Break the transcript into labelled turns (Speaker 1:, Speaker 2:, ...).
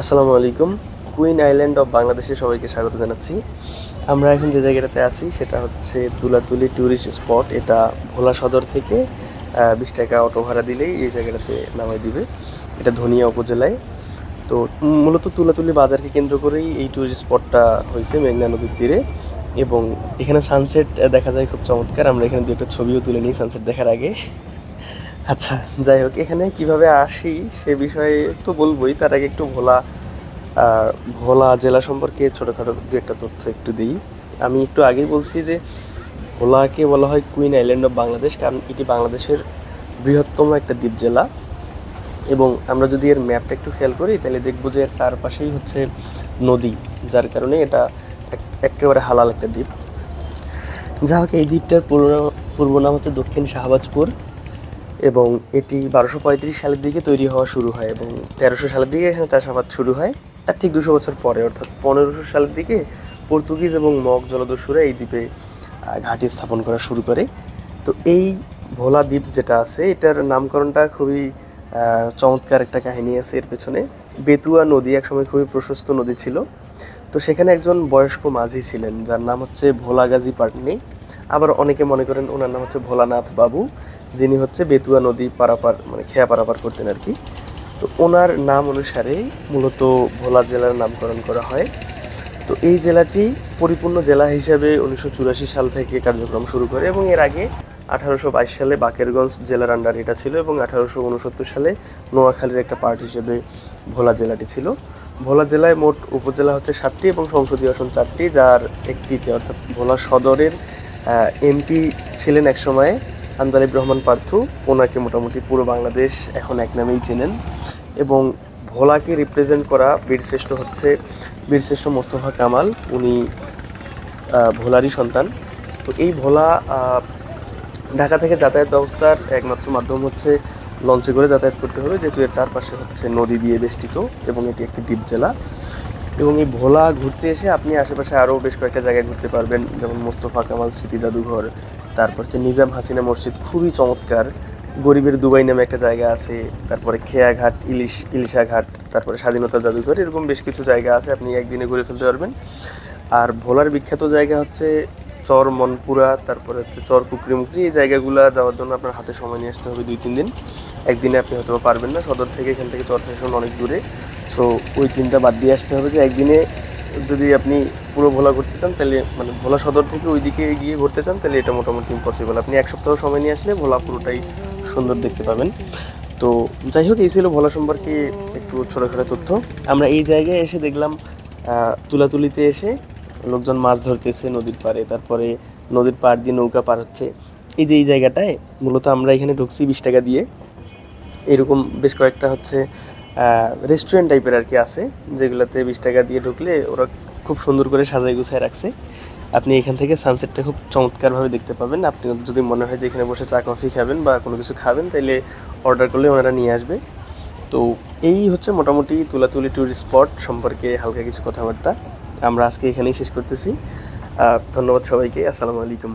Speaker 1: আসসালামু আলাইকুম। Queen island of বাংলাদেশে সবাইকে স্বাগত জানাচ্ছি। আমরা এখন যে জায়গাটাতে আছি সেটা হচ্ছে তুলাতুলি ট্যুরিস্ট স্পট। এটা ভোলা সদর থেকে 20 টাকা অটো ভাড়া দিলেই এই জায়গাটাতে নামাই দিবে। এটা ধনিয়া উপজেলায়। তো মূলত তুলাতুলি বাজারকে কেন্দ্র করেই এই ট্যুরিস্ট স্পটটা হয়েছে মেঘনা নদীর তীরে, এবং এখানে সানসেট দেখা যায় খুব চমৎকার। আমরা এখানে দু একটা ছবিও তুলে নিই সানসেট দেখার আগে। আচ্ছা, যাই হোক, এখানে কিভাবে আসি সে বিষয়ে তো বলবোই। তার আগে একটু ভোলা জেলা সম্পর্কে ছোটোখাটো দু একটা তথ্য একটু দিই। আমি একটু আগেই বলছি যে ভোলাকে বলা হয় কুইন আইল্যান্ড অফ বাংলাদেশ, কারণ এটি বাংলাদেশের বৃহত্তম একটা দ্বীপ জেলা। এবং আমরা যদি এর ম্যাপটা একটু খেয়াল করি তাহলে দেখবো যে এর চারপাশেই হচ্ছে নদী, যার কারণে এটা একেবারে হালাল একটা দ্বীপ। যা হোক, এই দ্বীপটার পূর্ব নাম হচ্ছে দক্ষিণ শাহবাজপুর, এবং এটি 1235 সালের দিকে তৈরি হওয়া শুরু হয় এবং 1300 সালের দিকে এখানে চাষাবাদ শুরু হয়। তার ঠিক 200 বছর পরে, অর্থাৎ 1500 সালের দিকে পর্তুগিজ এবং মগ জলদস্যুরা এই দ্বীপে ঘাঁটি স্থাপন করা শুরু করে। তো এই ভোলা দ্বীপ যেটা আছে এটার নামকরণটা খুবই চমৎকার একটা কাহিনী আছে এর পেছনে। বেতুয়া নদী একসময় খুবই প্রশস্ত নদী ছিল। তো সেখানে একজন বয়স্ক মাঝি ছিলেন যার নাম হচ্ছে ভোলা গাজী পাটনি। আবার অনেকে মনে করেন ওনার নাম হচ্ছে ভোলানাথ বাবু, যিনি হচ্ছে বেতুয়া নদী পারাপার মানে খেয়া পারাপার করতেন আর কি। তো ওনার নাম অনুসারে মূলত ভোলা জেলার নামকরণ করা হয়। তো এই জেলাটি পরিপূর্ণ জেলা হিসেবে 1984 সাল থেকে কার্যক্রম শুরু করে, এবং এর আগে 1822 সালে বাকেরগঞ্জ জেলার আন্ডার এটা ছিল, এবং 1869 সালে নোয়াখালীর একটা পার্ট হিসেবে ভোলা জেলাটি ছিল। ভোলা জেলায় মোট উপজেলা হচ্ছে 7টি এবং সংসদীয় আসন 4টি, যার একটিতে অর্থাৎ ভোলা সদরের এমপি ছিলেন একসময়ে আন্দালিব রহমান পার্থু। ওনাকে মোটামুটি পুরো বাংলাদেশ এখন এক নামেই চেনেন। এবং ভোলাকে রিপ্রেজেন্ট করা বীরশ্রেষ্ঠ হচ্ছে বীরশ্রেষ্ঠ মোস্তফা কামাল। উনি ভোলারই সন্তান। তো এই ভোলা ঢাকা থেকে যাতায়াত ব্যবস্থার একমাত্র মাধ্যম হচ্ছে লঞ্চে করে যাতায়াত করতে হবে, যেহেতু এর চারপাশে হচ্ছে নদী দিয়ে বেষ্টিত এবং এটি একটি দ্বীপ জেলা। এবং এই ভোলা ঘুরতে এসে আপনি আশেপাশে আরও বেশ কয়েকটা জায়গায় ঘুরতে পারবেন, যেমন মোস্তফা কামাল স্মৃতি জাদুঘর, তারপর হচ্ছে নিজাম হাসিনা মসজিদ খুবই চমৎকার, গরিবের দুবাই নামে একটা জায়গা আছে, তারপরে খেয়াঘাট, ইলিশা ঘাট, তারপরে স্বাধীনতা জাদুঘর, এরকম বেশ কিছু জায়গা আছে আপনি একদিনে ঘুরে ফেলতে পারবেন। আর ভোলার বিখ্যাত জায়গা হচ্ছে চর মনপুরা, তারপরে হচ্ছে চর কুকরিমুকরি। এই জায়গাগুলো যাওয়ার জন্য আপনার হাতে সময় নিয়ে আসতে হবে 2-3 দিন। একদিনে আপনি হয়তো পারবেন না, সদর থেকে এখান থেকে চর ফ্যাশন অনেক দূরে। সো ওই চিন্তা বাদ দিয়ে আসতে হবে যে একদিনে যদি আপনি পুরো ভোলা ঘুরতে চান, তাহলে মানে ভোলা সদর থেকে ওই দিকে গিয়ে ঘুরতে চান, তাহলে এটা মোটামুটি ইম্পসিবল। আপনি এক সপ্তাহ সময় নিয়ে আসলে ভোলা পুরোটাই সুন্দর দেখতে পাবেন। তো যাই হোক, এই ছিল ভোলা সম্পর্কে একটু ছোটোখাটো তথ্য। আমরা এই জায়গায় এসে দেখলাম তুলাতুলিতে এসে লোকজন মাছ ধরতেছে নদীর পাড়ে, তারপরে নদীর পাড় দিয়ে নৌকা পার হচ্ছে। এই যে এই জায়গাটায় মূলত আমরা এখানে ঢুকছি 20 টাকা দিয়ে। এরকম বেশ কয়েকটা হচ্ছে রেস্টুরেন্ট টাইপের আর কি আছে, যেগুলোতে 20 টাকা দিয়ে ঢুকলে ওরা খুব সুন্দর করে সাজাই গুছায় রাখছে। আপনি এখান থেকে সানসেটটা খুব চমৎকারভাবে দেখতে পাবেন। আপনি যদি মনে হয় যে এখানে বসে চা কফি খাবেন বা কোনো কিছু খাবেন, তাইলে অর্ডার করলে ওনারা নিয়ে আসবে। তো এই হচ্ছে মোটামুটি তুলাতুলি ট্যুরিস্ট স্পট সম্পর্কে হালকা কিছু কথাবার্তা। আমরা আজকে এখানেই শেষ করতেছি। ধন্যবাদ সবাইকে। আসসালামু আলাইকুম।